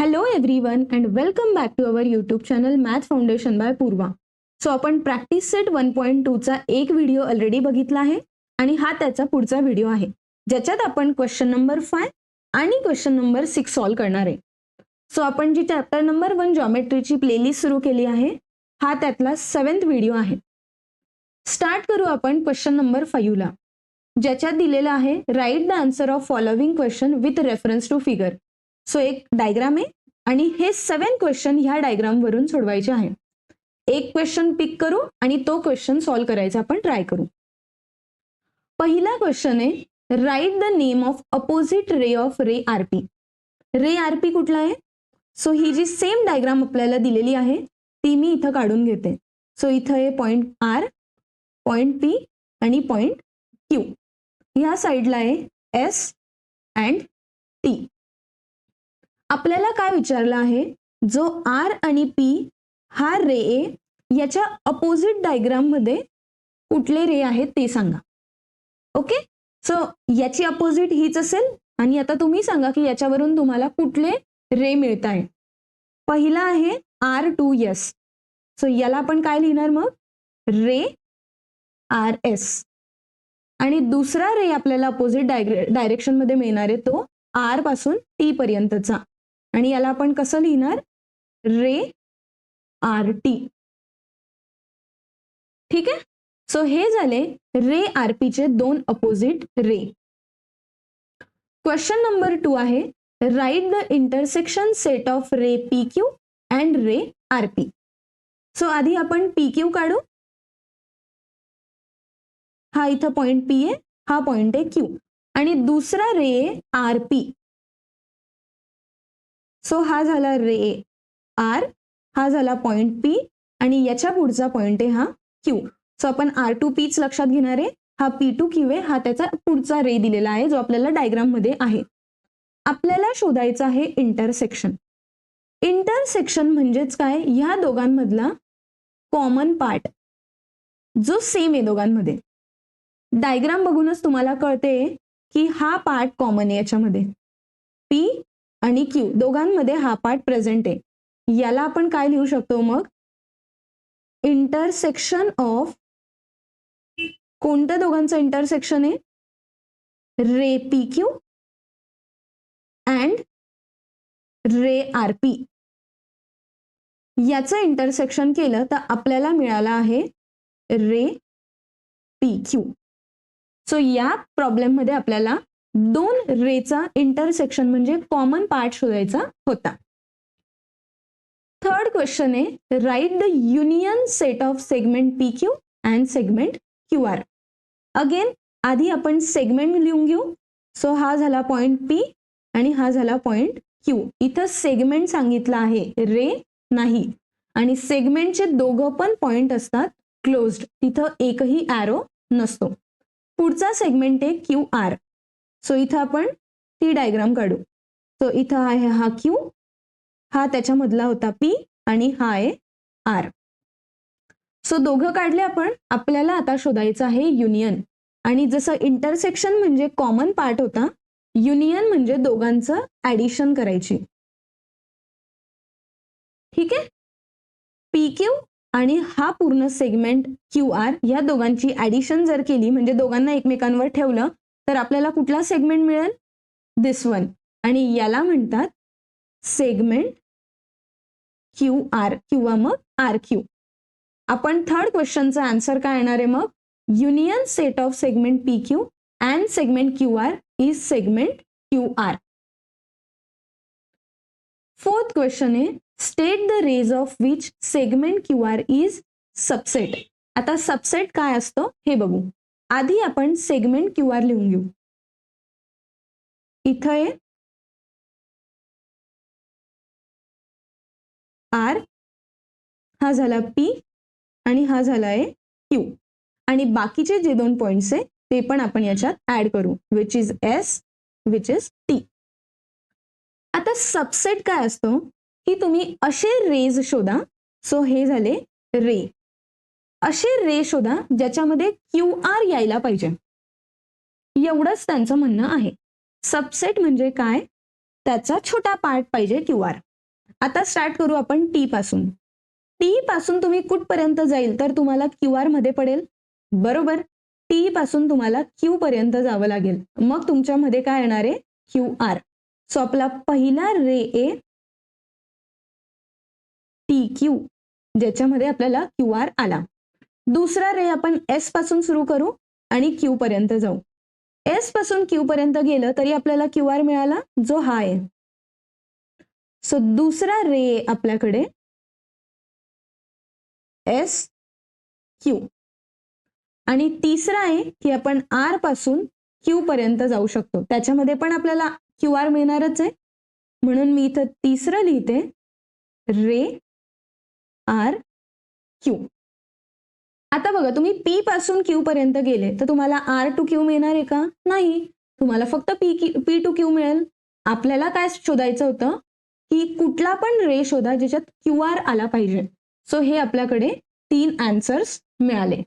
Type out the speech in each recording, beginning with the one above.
Hello everyone and welcome back to our YouTube channel Math Foundation by Purva. So आपण practice set 1.2 चा एक video already बघितला आहे आणि हा त्याचा पुढचा व्हिडिओ आहे ज्याच्यात आपण क्वेश्चन नंबर 5 आणि क्वेश्चन नंबर 6 सॉल्व करणार आहे. सो आपण जी चॅप्टर नंबर 1 जॉमेट्रीची प्लेलिस्ट सुरू केली आहे हा त्यातला 7th व्हिडिओ आहे. स्टार्ट करू आपण क्वेश्चन नंबर 5 ला ज्याच्यात दिलेला आहे write the answer of following question with reference to figure. So एक डायग्राम आहे आणि हे 7 क्वेश्चन ह्या डायग्राम वरून सोडवायचे आहे. एक क्वेश्चन पिक करू आणि तो क्वेश्चन सॉल्व करायचा आपण ट्राय करू. पहिला क्वेश्चन आहे write the name of opposite ray of ray RP. Ray RP कुठला आहे? सो ही जी सेम डायग्राम आपल्याला दिलेली आहे ती मी इथं काढून घेते. सो इथं आहे पॉइंट आर, पॉइंट पी आणि पॉइंट क्यू. या साइडला आहे एस अँड टी. आपल्याला काय विचारलं आहे जो आर आणि पी हा रे ए याच्या अपोजिट डायग्राम मध्ये कुठले रे आहेत ते सांगा. ओके, सो याची अपोजिट हीच असेल आणि आता तुम्ही सांगा की याच्यावरून तुम्हाला कुठले रे मिळत आहे. पहिला आहे R2S. सो याला आपण काय लिहिणार मग? रे RS. आणि दुसरा रे आपल्याला अपोजिट डायरेक्शन मध्ये मिळणार आहे तो R पासून T पर्यंतचा आणि याला आपण कसं लिहिणार? रे RT. ठीक आहे. सो हे झाले रे RP चे दोन अपोजिट रे. क्वेश्चन नंबर 2 आहे write the intersection set of ray PQ and ray RP. So आधी आपण PQ काढू. हा इथं पॉइंट P आहे, हा पॉइंट आहे Q आणि दुसरा रे RP. सो हा झाला रे R, हा झाला पॉइंट P आणि याच्या पुढचा पॉइंट आहे हा Q. सो आपण R2P च लक्षात घेणार आहे. हा P2Q आहे, हा त्याचा पुढचा रे दिलेला आहे जो आपल्याला डायग्राम मध्ये आहे. आपल्याला शोधायचं आहे इंटरसेक्शन. इंटरसेक्शन म्हणजेच काय? ह्या दोघांमधला कॉमन पार्ट जो सेम आहे दोघांमध्ये. डायग्राम बघूनच तुम्हाला कळते की हा पार्ट कॉमन आहे याच्यामध्ये. P आणि Q दोघांमध्ये हा पार्ट प्रेझेंट आहे. याला आपण काय लिहू शकतो मग? इंटरसेक्शन ऑफ कोणत्या दोघांचं इंटरसेक्शन आहे? रे PQ अँड रे RP. याचं इंटरसेक्शन केलं तर आपल्याला मिळाला आहे रे PQ. सो या प्रॉब्लेम मध्ये आपल्याला दोन रेचा इंटरसेक्शन म्हणजे कॉमन पार्ट शोधायचा होता. थर्ड क्वेश्चन आहे write the union set of segment PQ and segment QR. Again आधी आपण सेगमेंट लिहून घेऊ. सो हा झाला पॉइंट P आणि हा झाला पॉइंट Q. इथं सेगमेंट सांगितलं आहे, रे नाही. आणि सेगमेंटचे दोघं पण पॉइंट असतात क्लोज्ड, तिथं एकही ॲरो नसतो. पुढचा सेगमेंट आहे QR. सो इथं आपण ती डायग्राम काढू. सो इथं आहे हा Q, हा त्याच्यामधला होता P आणि हा आहे R. सो दोघं काढले आपण. आपल्याला आता शोधायचं आहे युनियन. आणि जसं इंटरसेक्शन म्हणजे कॉमन पार्ट होता, युनियन म्हणजे दोघांचं ऍडिशन करायची. ठीक आहे. PQ आणि हा पूर्ण सेगमेंट QR या दोघांची ऍडिशन जर केली म्हणजे दोघांना एकमेकांवर ठेवलं तर आपल्याला कुठला सेगमेंट मिळेल? दिस वन. आणि याला म्हणतात सेगमेंट QR किंवा मग RQ. आपण थर्ड क्वेश्चनचा आन्सर काय येणार आहे मग? Union set of segment PQ and segment QR is segment QR. Fourth question आहे state the rays of which segment QR is subset. आता सबसेट काय असतं हे बघू. आधी आपण सेगमेंट QR लिहून घेऊ. इथं आहे R, हा झाला P आणि हा झाला आहे Q. आणि बाकीचे जे दोन पॉइंट्स आहे ते पण आपण याच्यात ऍड करू, which is S, which is T. आता सबसेट काय असतो की तुम्ही असे रेज शोधा. सो हे झाले रे. असे रे शोधा ज्याच्यामध्ये QR यायला पाहिजे. एवढंच त्यांचं म्हणणं आहे. सबसेट म्हणजे काय? त्याचा छोटा पार्ट पाहिजे QR. आता स्टार्ट करू आपण टी पासून. टी पासून तुम्ही कुठपर्यंत जाईल तर तुम्हाला क्यू आर मध्ये पडेल. बरोबर, टी पासून तुम्हाला क्यू पर्यंत जावं लागेल. मग तुमच्यामध्ये काय येणार आहे? Q R. सो आपला पहिला रे ए टी क्यू, ज्याच्यामध्ये आपल्याला क्यू आर आला. दुसरा रे आपण एस पासून सुरू करू आणि क्यू पर्यंत जाऊ. एस पासून क्यू पर्यंत गेलं तरी आपल्याला क्यू आर मिळाला, जो हा आहे. सो दुसरा रे आपल्याकडे एस क्यू, आणि तिसरा आहे की आपण आर पासून क्यू पर्यंत जाऊ शकतो. त्याच्यामध्ये पण आपल्याला क्यू आर मिळणारच आहे, म्हणून मी इथं तिसरं लिहिते, रे आर क्यू. आता बघा, तुम्ही पी पासून क्यू पर्यंत गेले तर तुम्हाला आर टू क्यू मिळणार आहे का? नाही, तुम्हाला फक्त पी टू क्यू मिळेल. आपल्याला काय शोधायचं होतं की कुठला पण रे शोधा ज्याच्यात क्यू आर आला पाहिजे. सो हे आपल्याकडे 3 आन्सर्स मिळाले.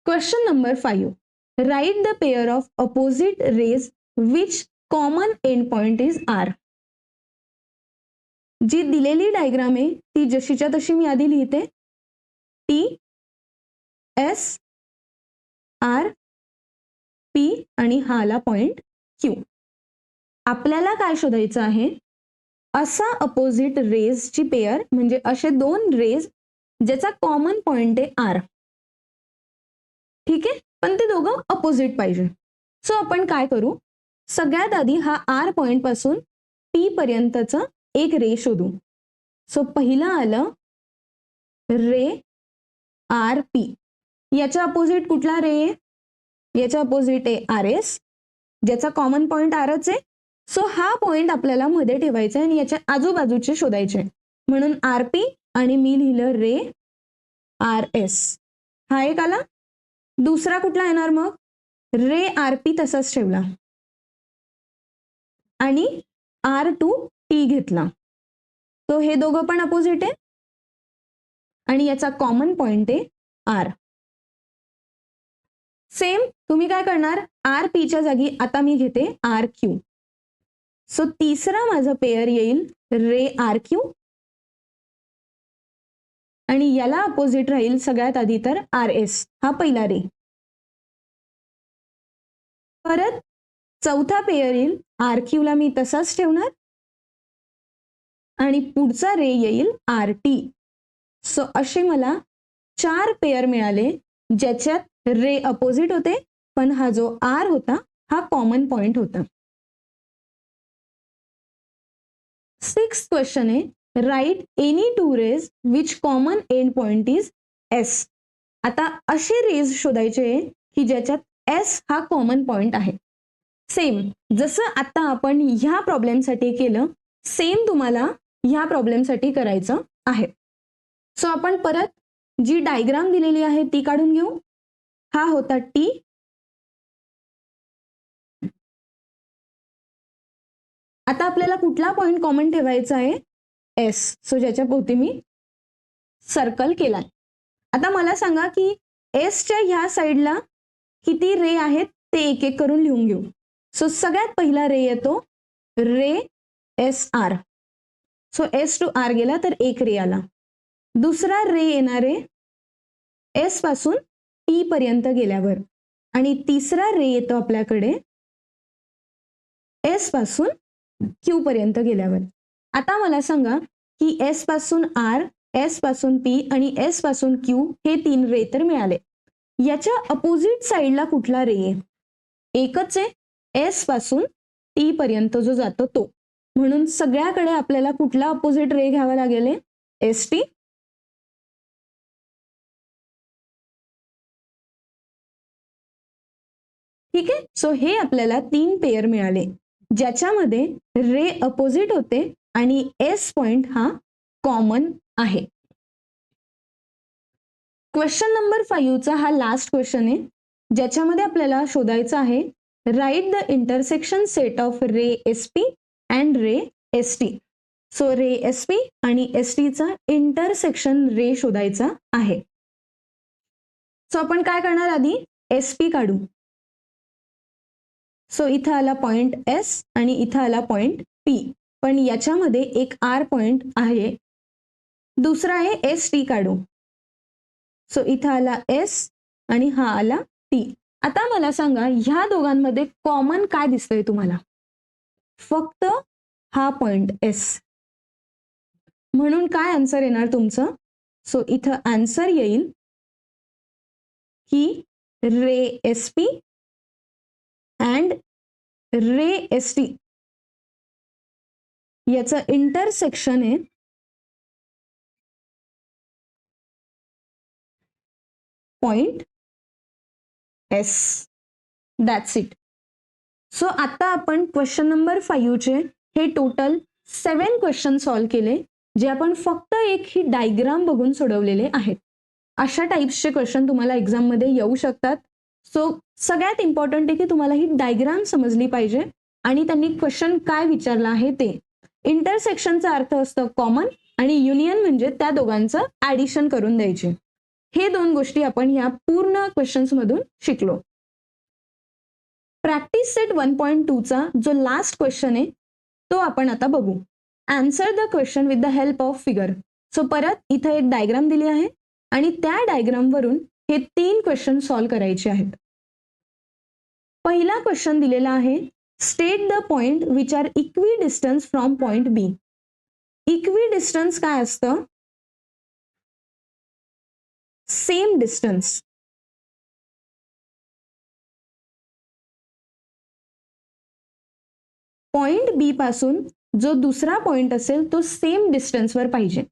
Question number 5. Write the pair of opposite rays which common end point is R. जी दिलेली डायग्राम आहे ती जशीच्या तशी मी आधी लिहिते. टी एस आर पी आणि हा आला पॉइंट क्यू. आपल्याला काय शोधायचं आहे? असा अपोजिट रेजची पेअर, म्हणजे असे 2 रेज ज्याचा कॉमन पॉइंट आहे आर. ठीक आहे, पण ते दोघं अपोजिट पाहिजे. सो आपण काय करू? सगळ्यात आधी हा आर पॉइंट पासून पी पर्यंतचं एक रे शोधू. सो पहिला आलं रे आर पी. याच्या अपोजिट कुठला रे आहे? याच्या अपोजिट आहे आर एस, ज्याचा कॉमन पॉइंट आरच आहे. सो हा पॉइंट आपल्याला मध्ये ठेवायचा आहे आणि याच्या आजूबाजूचे शोधायचे, म्हणून आर पी आणि मी लिहिलं रे आर एस. हा एक आला. दुसरा कुठला येणार मग? रे आर पी तसाच ठेवला आणि आर टू टी घेतला. तो हे दोघं पण अपोजिट आहे आणि याचा कॉमन पॉइंट आहे आर. सेम तुम्ही काय करणार? आर पीच्या जागी आता मी घेते आर क्यू. सो तिसरा माझा पेअर येईल रे आर क्यू आणि याला अपोजिट राहील सगळ्यात आधी तर आर एस, हा पहिला रे. परत चौथा पेअर येईल आर क्यू ला मी तसाच ठेवणार आणि पुढचा रे येईल आर टी. सो असे मला 4 पेअर मिळाले ज्याच्यात रे अपोजिट होते, पण हा जो आर होता हा कॉमन पॉइंट होता. 6th क्वेश्चन आहे, write any 2 rays which common end point is S. आता असे रेज शोधायचे की ज्याच्यात एस हा कॉमन पॉइंट आहे. सेम जसं आता आपण ह्या प्रॉब्लेमसाठी केलं, सेम तुम्हाला ह्या प्रॉब्लेमसाठी करायचं आहे. सो आपण परत जी डायग्राम दिलेली आहे ती काढून घेऊ. हा होता टी, आता आपल्याला कुठला पॉइंट कॉमन ठेवायचा आहे? एस. सो ज्याच्या भोवती मी सर्कल केलाय. आता मला सांगा की एसच्या ह्या साईडला किती रे आहेत ते एक एक करून लिहून घेऊ. सो सगळ्यात पहिला रे येतो ray S R. So S to R गेला तर एक रे आला. दुसरा रे येणार आहे एस पासून टी पर्यंत गेल्यावर, आणि तिसरा रे येतो आपल्याकडे एस पासून क्यू पर्यंत गेल्यावर. आता मला सांगा की एस पासून आर, एस पासून पी आणि एस पासून क्यू हे 3 रे तर मिळाले. याच्या अपोजिट साईडला कुठला रे आहे? एकच आहे, एस पासून टी पर्यंत जो जातो तो. म्हणून सगळ्याकडे आपल्याला कुठला अपोजिट रे घ्यावा लागेल? S T. ठीक आहे, सो हे आपल्याला 3 पेअर मिळाले ज्याच्यामध्ये रे अपोजिट होते आणि एस पॉइंट हा कॉमन आहे. क्वेश्चन नंबर 5 चा हा लास्ट क्वेश्चन आहे ज्याच्यामध्ये आपल्याला शोधायचं आहे write the intersection set of ray S P and ray S T. So ray S P आणि एस टी चा इंटरसेक्शन रे शोधायचा आहे. सो आपण काय करणार? आधी एस पी काढू. सो इथं आला पॉइंट एस आणि इथं आला पॉइंट पी. पण याच्यामध्ये एक आर पॉइंट आहे, दुसरा आहे एस टी काढू. सो इथं आला एस आणि हा आला टी. आता मला सांगा ह्या दोघांमध्ये कॉमन काय दिसतंय तुम्हाला? फक्त हा पॉइंट एस. म्हणून काय आन्सर येणार तुमचं? सो इथं आन्सर येईल की ray S P and ray S T याचं इंटरसेक्शन आहे point S. That's it. So आता आपण क्वेश्चन नंबर 5 चे हे टोटल 7 क्वेश्चन सॉल्व्ह केले, जे आपण फक्त एक ही डायग्राम बघून सोडवलेले आहेत. अशा टाइप्सचे क्वेश्चन तुम्हाला एक्झाम मध्ये येऊ शकतात. सो सगळ्यात इम्पॉर्टंट आहे की तुम्हाला ही डायग्राम समजली पाहिजे आणि त्यांनी क्वेश्चन काय विचारला आहे ते. इंटरसेक्शनचा अर्थ असतं कॉमन आणि युनियन म्हणजे त्या दोघांचं ऍडिशन करून द्यायचे. हे दोन गोष्टी आपण या पूर्ण क्वेश्चन्स मधून शिकलो. प्रॅक्टिस सेट 1.2 चा जो लास्ट क्वेश्चन आहे तो आपण आता बघू. Answer the question with the help of figure. So परत इथं एक डायग्राम दिली आहे आणि त्या डायग्राम वरून हे 3 क्वेश्चन सॉल्व्ह करायचे आहेत. पहिला क्वेश्चन दिलेला आहे, state the point which are equidistance from point B. Equidistance काय असतं? Same distance. पॉइंट बी पासून जो दुसरा पॉइंट असेल तो सेम डिस्टन्सवर पाहिजे,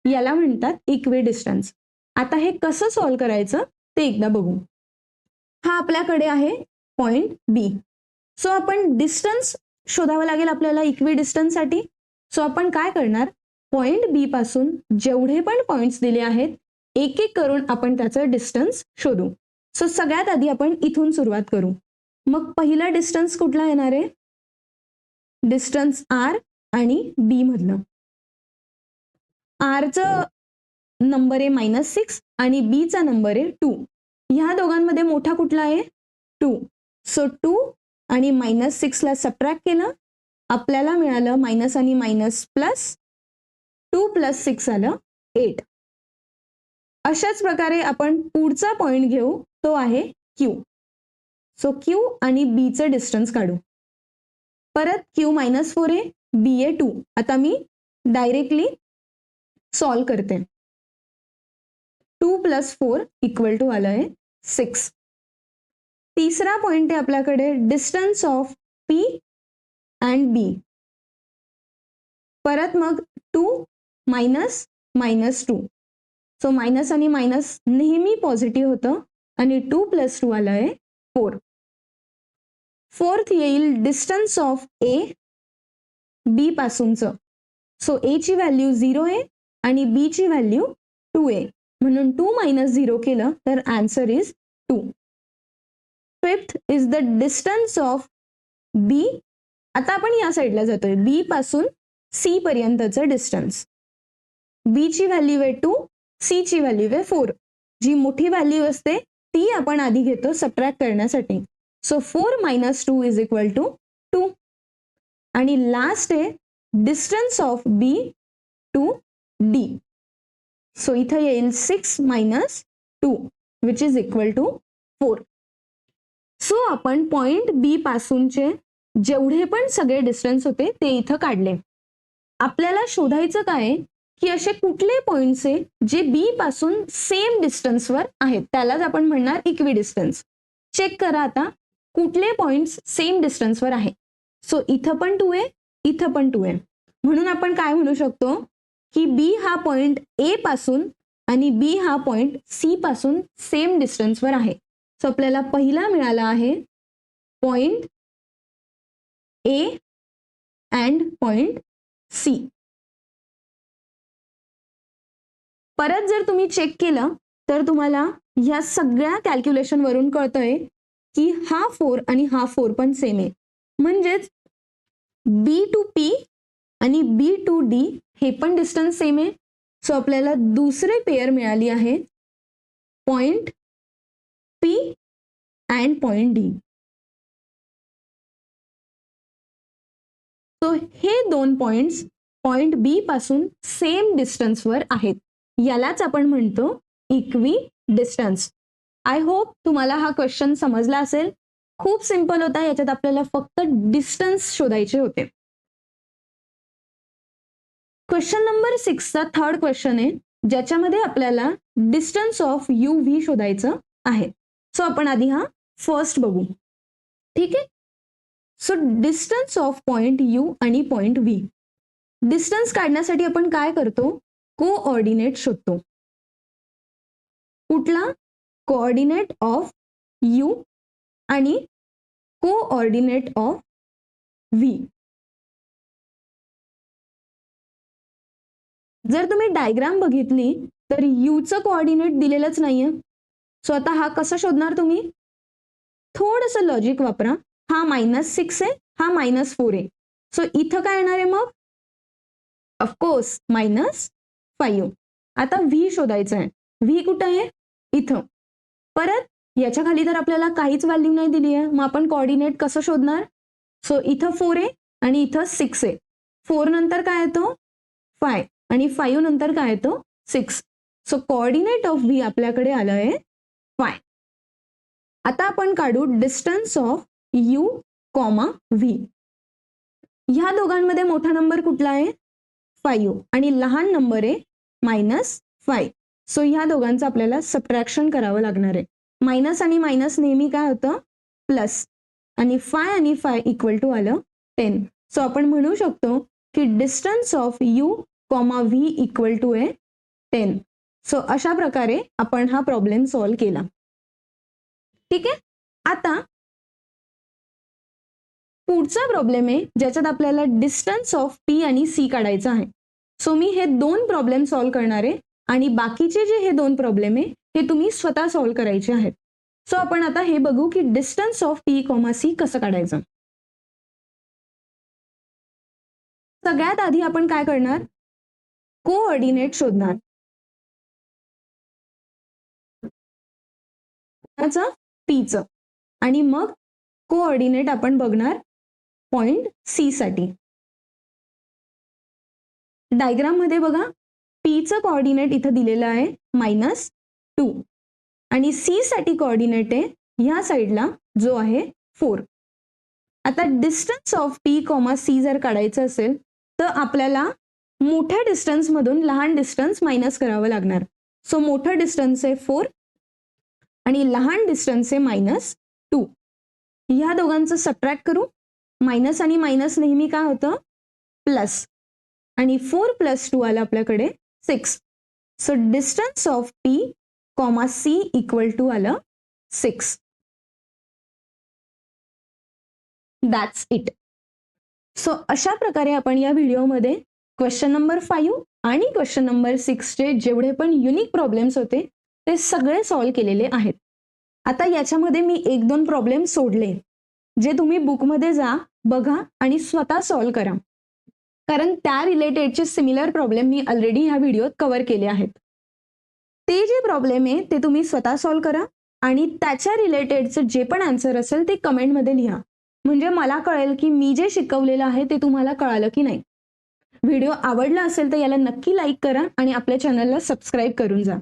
याला म्हणतात इक्वी डिस्टन्स. आता हे कसं सॉल्व्ह करायचं ते एकदा बघू. हा आपल्याकडे आहे पॉइंट बी. सो आपण डिस्टन्स शोधावं लागेल आपल्याला इक्वी डिस्टन्ससाठी. सो आपण काय करणार, पॉइंट बी पासून जेवढे पण पॉइंट्स दिले आहेत एक एक करून आपण त्याचं डिस्टन्स शोधू. सो सगळ्यात आधी आपण इथून सुरुवात करू. मग पहिला डिस्टन्स कुठला येणार आहे? डिस्टन्स आर आणि बी मधलं. आरचं नंबर आहे -6 आणि बी चा नंबर आहे 2. ह्या दोघांमध्ये मोठा कुठला आहे? 2. सो 2 आणि -6 ला सबट्रॅक्ट केलं, आपल्याला मिळालं मायनस आणि मायनस प्लस, 2 + 6 आलं 8. अशाच प्रकारे आपण पुढचा पॉइंट घेऊ, तो आहे क्यू. सो क्यू आणि बी चं डिस्टन्स काढू. परत क्यू -4 आहे, बी आहे 2. आता मी डायरेक्टली सॉल्व करते. 2 + 4 = आलं आहे 6. तिसरा पॉइंट आहे आपल्याकडे डिस्टन्स ऑफ पी अँड बी. परत मग 2 - -2. सो मायनस आणि मायनस नेहमी पॉझिटिव्ह होतं आणि 2 + 2 आलं आहे 4. फोर्थ येईल डिस्टन्स ऑफ ए बी पासूनचं. सो ए ची व्हॅल्यू 0 आहे आणि बी ची व्हॅल्यू 2 आहे, म्हणून 2 - 0 केलं तर answer is 2. Fifth is the distance of B. आता आपण या साईडला जातोय, बी पासून सी पर्यंतचं डिस्टन्स. बी ची व्हॅल्यू आहे 2, सी ची व्हॅल्यू आहे 4. जी मोठी व्हॅल्यू असते ती आपण आधी घेतो सबट्रॅक्ट करण्यासाठी. सो 4 - 2 = 2. आणि लास्ट आहे distance of B to D. So इथं येईल 6 - 2 which is equal to 4. So आपण पॉइंट बी पासूनचे जेवढे पण सगळे डिस्टन्स होते ते इथं काढले. आपल्याला शोधायचं काय की असे कुठले पॉइंट्स आहे जे बी पासून सेम डिस्टन्सवर आहेत, त्यालाच आपण म्हणणार इक्वी डिस्टन्स. चेक करा आता कुठले पॉइंट्स सेम डिस्टन्सवर आहे. सो इथं पण 2 आहे, इथं पण 2 आहे, म्हणून आपण काय म्हणू शकतो की बी हा पॉइंट ए पासून आणि बी हा पॉइंट सी पासून सेम डिस्टन्सवर आहे. सो आपल्याला पहिला मिळाला आहे point A and point C. परत जर तुम्ही चेक केलं तर तुम्हाला ह्या सगळ्या कॅल्क्युलेशन वरून कळतंय की हा 4 आणि हा 4 पण सेम आहे, म्हणजेच बी टू पी आणि बी टू डी हे पण डिस्टन्स सेम आहे. सो आपल्याला दुसरे पेअर मिळाली आहे point P and point D. So हे दोन पॉइंट्स पॉइंट बी पासून सेम डिस्टन्सवर आहेत, यालाच आपण म्हणतो इक्वी डिस्टन्स. आय होप तुम्हाला हा क्वेश्चन समजला असेल. खूप सिंपल होता, याच्यात आपल्याला फक्त डिस्टन्स शोधायचे होते. क्वेश्चन नंबर 6चा थर्ड क्वेश्चन आहे, ज्याच्यामध्ये आपल्याला डिस्टन्स ऑफ यू व्ही शोधायचं आहे. सो आपण आधी हा फर्स्ट बघू. ठीक आहे. So distance of point you आणि पॉइंट व्ही. डिस्टन्स काढण्यासाठी आपण काय करतो, कोऑर्डिनेट शोधतो. कुठला, कोऑर्डिनेट ऑफ यू आणि कोऑर्डिनेट ऑफ व्ही. जर तुम्ही डायग्राम बघितली तर यूचं कोऑर्डिनेट दिलेलंच नाहीये. सो आता हा कसं शोधणार तुम्ही, थोडंसं लॉजिक वापरा. हा -6 आहे, हा -4 आहे. सो इथं काय येणार आहे मग, ऑफकोर्स -5. आता व्ही शोधायचं आहे. व्ही कुठं आहे, इथं. परत याच्या खाली तर आपल्याला काहीच व्हॅल्यू नाही दिली आहे, मग आपण कोऑर्डिनेट कसं शोधणार. सो इथं 4 आहे आणि इथं 6 आहे. 4 नंतर काय येतो 5 आणि 5 नंतर काय येतो 6. सो कोऑर्डिनेट ऑफ व्ही आपल्याकडे आलं आहे 5. आता आपण काढू distance of U comma V. ह्या दोघांमध्ये मोठा नंबर कुठला आहे 5 आणि लहान नंबर आहे -5. सो ह्या दोघांचं आपल्याला सबट्रॅक्शन करावं लागणार आहे. मायनस आणि मायनस नेहमी काय होतं प्लस, आणि 5 आणि 5 इक्वल टू आलं 10. सो आपण म्हणू शकतो की distance of U comma V equal to आहे 10. सो अशा प्रकारे आपण हा प्रॉब्लेम सॉल्व्ह केला. ठीक आहे. आता पुढचा प्रॉब्लेम आहे ज्याच्यात आपल्याला डिस्टन्स ऑफ पी आणि सी काढायचा आहे. सो मी हे दोन प्रॉब्लेम सॉल्व्ह करणार आहे आणि बाकीचे जे हे दोन प्रॉब्लेम आहे हे तुम्ही स्वतः सॉल्व्ह करायचे आहेत. सो आपण आता हे बघू की distance of P comma C कसं काढायचं. सगळ्यात आधी आपण काय करणार, कोऑर्डिनेट शोधणार. पीचं आणि मग कोऑर्डिनेट आपण बघणार पॉइंट सी साठी. डायग्राम मध्ये बघा, पीचं कोऑर्डिनेट इथं दिलेलं आहे -2 आणि सी साठी कोऑर्डिनेट आहे ह्या साईडला जो आहे 4. आता distance of P comma C जर काढायचं असेल तर आपल्याला मोठ्या डिस्टन्स मधून लहान डिस्टन्स मायनस करावं लागणार. सो मोठं डिस्टन्स आहे 4 आणि लहान डिस्टन्स आहे -2. ह्या दोघांचं सबट्रॅक्ट करू. मायनस आणि मायनस नेहमी काय होतं प्लस, आणि 4 + 2 आलं आपल्याकडे 6. So distance of P comma C equal to आलं 6. That's it. सो अशा प्रकारे आपण या व्हिडिओमध्ये क्वेश्चन नंबर 5 आणि क्वेश्चन नंबर 6चे जेवढे पण युनिक प्रॉब्लेम्स होते ते सगळे सॉल्व्ह केलेले आहेत. आता याच्यामध्ये मी 1-2 प्रॉब्लेम सोडले जे तुम्ही बुकमध्ये जा, बघा आणि स्वतः सॉल्व्ह करा, कारण त्या रिलेटेडचे सिमिलर प्रॉब्लेम मी ऑलरेडी ह्या व्हिडिओत कव्हर केले आहेत. ते जे प्रॉब्लेम आहे ते तुम्ही स्वतः सॉल्व्ह करा आणि त्याच्या रिलेटेडचं जे पण आन्सर असेल ते कमेंटमध्ये लिहा, म्हणजे मला कळेल की मी जे शिकवलेलं आहे ते तुम्हाला कळालं की नाही. व्हिडिओ आवडला असेल तर याला नक्की लाईक करा आणि आपल्या चॅनलला सबस्क्राईब करून जा.